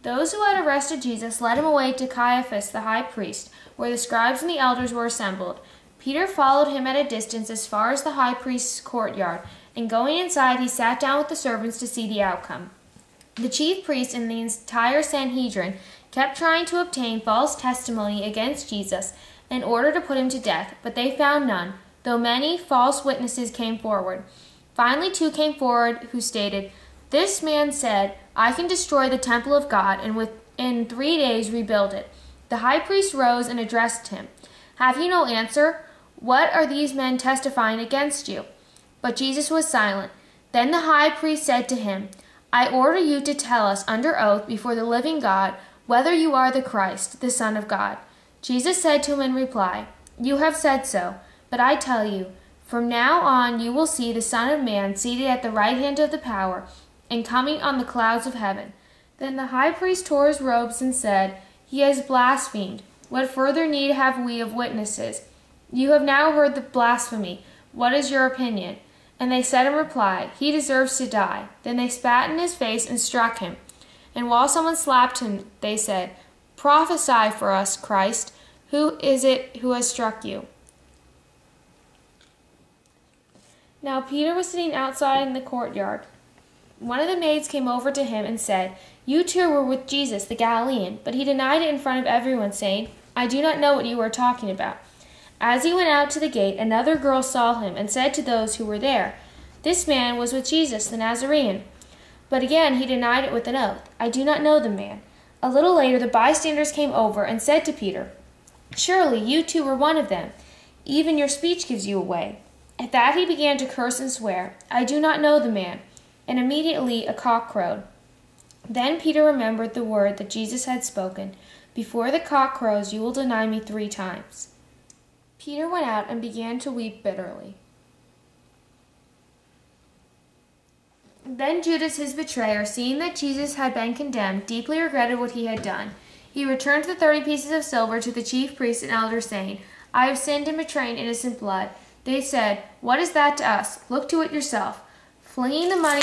Those who had arrested Jesus led him away to Caiaphas the high priest, where the scribes and the elders were assembled. Peter followed him at a distance as far as the high priest's courtyard, and going inside he sat down with the servants to see the outcome. The chief priests and the entire Sanhedrin kept trying to obtain false testimony against Jesus in order to put him to death, but they found none, though many false witnesses came forward. Finally 2 came forward who stated, "This man said, 'I can destroy the temple of God and within 3 days rebuild it.'" The high priest rose and addressed him. "Have you no answer? What are these men testifying against you?" But Jesus was silent. Then the high priest said to him, "I order you to tell us under oath before the living God whether you are the Christ, the Son of God." Jesus said to him in reply, "You have said so, but I tell you, from now on you will see the Son of Man seated at the right hand of the power and coming on the clouds of heaven." Then the high priest tore his robes and said, "He has blasphemed. What further need have we of witnesses? You have now heard the blasphemy. What is your opinion?" And they said in reply, "He deserves to die." Then they spat in his face and struck him. And while someone slapped him, they said, "Prophesy for us, Christ. Who is it who has struck you?" Now Peter was sitting outside in the courtyard. One of the maids came over to him and said, "You too were with Jesus the Galilean." But he denied it in front of everyone, saying, "I do not know what you are talking about." As he went out to the gate, another girl saw him and said to those who were there, "This man was with Jesus the Nazarene." But again he denied it with an oath, "I do not know the man." A little later the bystanders came over and said to Peter, "Surely you too were one of them. Even your speech gives you away." At that he began to curse and swear, "I do not know the man." And immediately a cock crowed. Then Peter remembered the word that Jesus had spoken, "Before the cock crows you will deny me 3 times." Peter went out and began to weep bitterly. Then Judas, his betrayer, seeing that Jesus had been condemned, deeply regretted what he had done. He returned the 30 pieces of silver to the chief priests and elders, saying, "I have sinned in betraying innocent blood." They said, "What is that to us? Look to it yourself." Flinging the money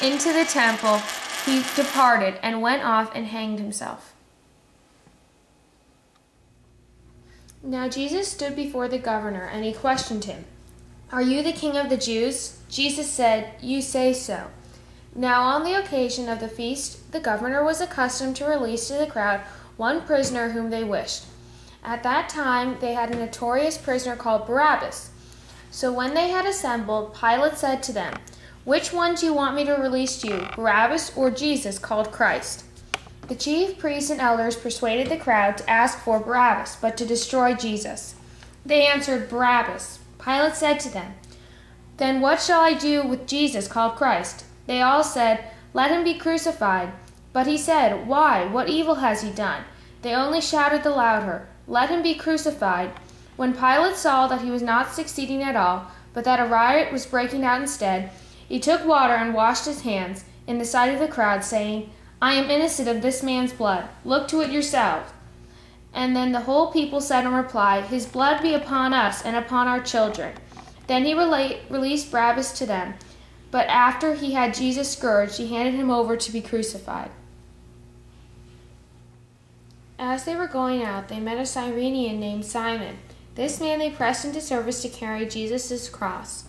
into the temple, he departed and went off and hanged himself. Now Jesus stood before the governor, and he questioned him, "Are you the king of the Jews?" Jesus said, "You say so." Now on the occasion of the feast, the governor was accustomed to release to the crowd one prisoner whom they wished. At that time they had a notorious prisoner called Barabbas. So when they had assembled, Pilate said to them, "Which one do you want me to release to you, Barabbas or Jesus called Christ?" The chief priests and elders persuaded the crowd to ask for Barabbas, but to destroy Jesus. They answered, "Barabbas." Pilate said to them, "Then what shall I do with Jesus called Christ?" They all said, "Let him be crucified." But he said, "Why? What evil has he done?" They only shouted the louder, "Let him be crucified." When Pilate saw that he was not succeeding at all, but that a riot was breaking out instead, he took water and washed his hands in the sight of the crowd, saying, "I am innocent of this man's blood. Look to it yourselves." And then the whole people said in reply, "His blood be upon us and upon our children." Then he released Barabbas to them. But after he had Jesus scourged, he handed him over to be crucified. As they were going out, they met a Cyrenian named Simon. This man they pressed into service to carry Jesus' cross.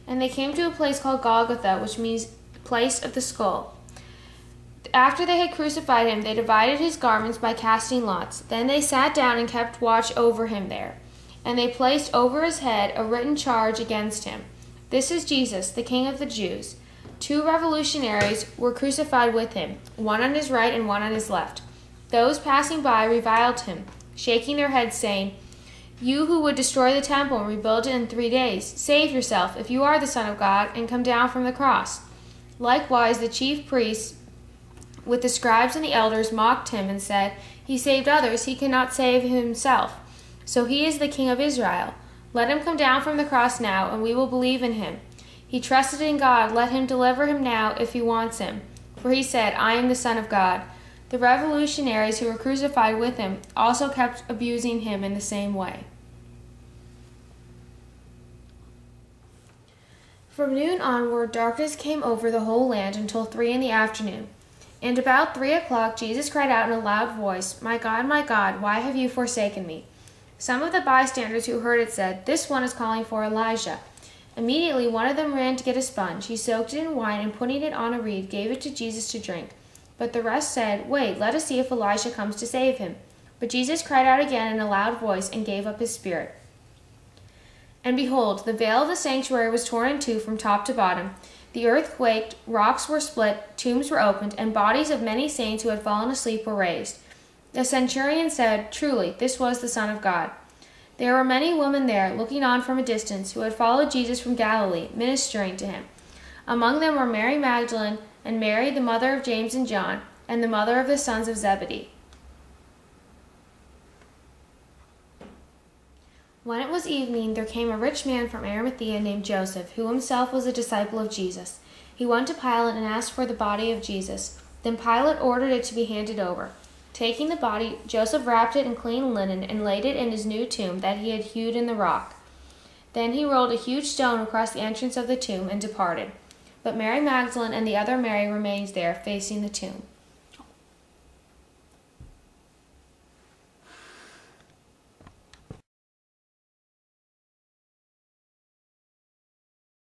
And they came to a place called Golgotha, which means place of the skull. After they had crucified him, they divided his garments by casting lots. Then they sat down and kept watch over him there. And they placed over his head a written charge against him. "This is Jesus, the King of the Jews." 2 revolutionaries were crucified with him, one on his right and one on his left. Those passing by reviled him, shaking their heads, saying, "You who would destroy the temple and rebuild it in 3 days, save yourself if you are the Son of God, and come down from the cross." Likewise the chief priests with the scribes and the elders mocked him and said, "He saved others, he cannot save himself. So he is the King of Israel. Let him come down from the cross now, and we will believe in him. He trusted in God, let him deliver him now if he wants him. For he said, 'I am the Son of God.'" The revolutionaries who were crucified with him also kept abusing him in the same way. From noon onward, darkness came over the whole land until 3 in the afternoon. And about 3 o'clock, Jesus cried out in a loud voice, my God, why have you forsaken me?" Some of the bystanders who heard it said, "This one is calling for Elijah." Immediately one of them ran to get a sponge. He soaked it in wine and, putting it on a reed, gave it to Jesus to drink. But the rest said, "Wait, let us see if Elijah comes to save him." But Jesus cried out again in a loud voice and gave up his spirit. And behold, the veil of the sanctuary was torn in two from top to bottom. The earth quaked, rocks were split, tombs were opened, and bodies of many saints who had fallen asleep were raised. The centurion said, "Truly, this was the Son of God." There were many women there, looking on from a distance, who had followed Jesus from Galilee, ministering to him. Among them were Mary Magdalene, and Mary, the mother of James and John, and the mother of the sons of Zebedee. When it was evening, there came a rich man from Arimathea named Joseph, who himself was a disciple of Jesus. He went to Pilate and asked for the body of Jesus. Then Pilate ordered it to be handed over. Taking the body, Joseph wrapped it in clean linen and laid it in his new tomb that he had hewed in the rock. Then he rolled a huge stone across the entrance of the tomb and departed. But Mary Magdalene and the other Mary remained there, facing the tomb.